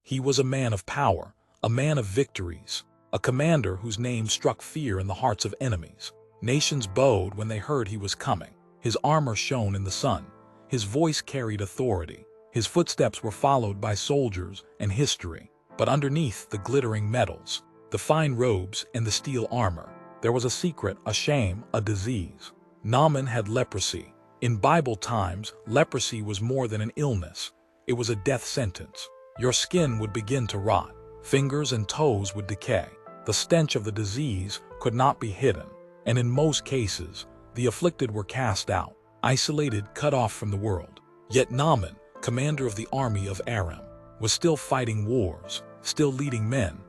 He was a man of power, a man of victories, a commander whose name struck fear in the hearts of enemies. Nations bowed when they heard he was coming. His armor shone in the sun. His voice carried authority. His footsteps were followed by soldiers and history. But underneath the glittering metals, the fine robes and the steel armor, there was a secret, a shame, a disease. Naaman had leprosy. In Bible times, leprosy was more than an illness. It was a death sentence. Your skin would begin to rot. Fingers and toes would decay. The stench of the disease could not be hidden. And in most cases, the afflicted were cast out, isolated, cut off from the world. Yet Naaman, commander of the army of Aram, was still fighting wars, still leading men,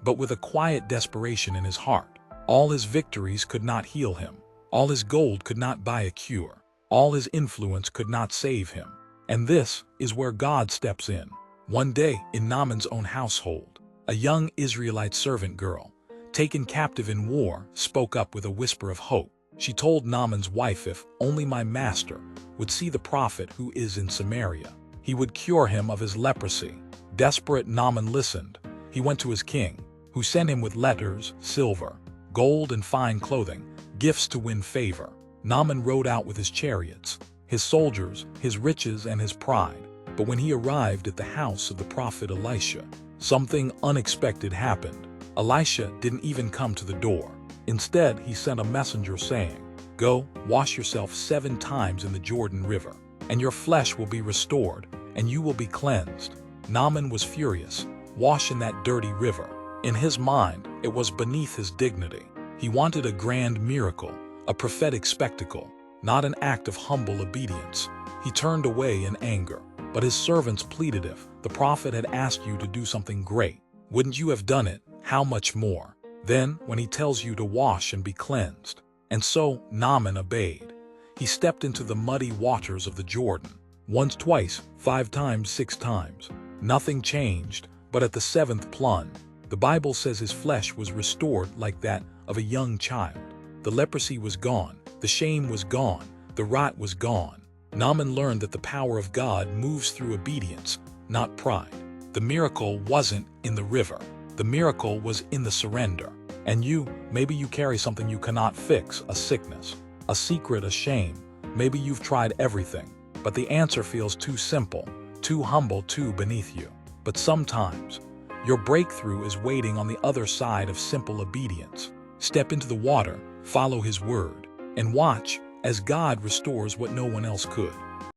but with a quiet desperation in his heart. All his victories could not heal him. All his gold could not buy a cure. All his influence could not save him. And this is where God steps in. One day, in Naaman's own household, a young Israelite servant girl, taken captive in war, spoke up with a whisper of hope. She told Naaman's wife, if only my master would see the prophet who is in Samaria, he would cure him of his leprosy. Desperate, Naaman listened. He went to his king, who sent him with letters, silver, gold, and fine clothing, gifts to win favor. Naaman rode out with his chariots, his soldiers, his riches, and his pride. But when he arrived at the house of the prophet Elisha, something unexpected happened. Elisha didn't even come to the door. Instead, he sent a messenger saying, "Go, wash yourself 7 times in the Jordan River, and your flesh will be restored, and you will be cleansed." Naaman was furious. Wash in that dirty river. In his mind, it was beneath his dignity. He wanted a grand miracle, a prophetic spectacle, not an act of humble obedience. He turned away in anger, but his servants pleaded, if the prophet had asked you to do something great, wouldn't you have done it? How much more? Then, when he tells you to wash and be cleansed. And so Naaman obeyed. He stepped into the muddy waters of the Jordan. Once, twice, 5 times, 6 times. Nothing changed, but at the 7th plunge, the Bible says his flesh was restored like that of a young child. The leprosy was gone, the shame was gone, the rot was gone. Naaman learned that the power of God moves through obedience, not pride. The miracle wasn't in the river. The miracle was in the surrender. And maybe you carry something you cannot fix, a sickness, a secret, a shame. Maybe you've tried everything, but the answer feels too simple, too humble, too beneath you. But sometimes, your breakthrough is waiting on the other side of simple obedience. Step into the water, follow his word, and watch as God restores what no one else could.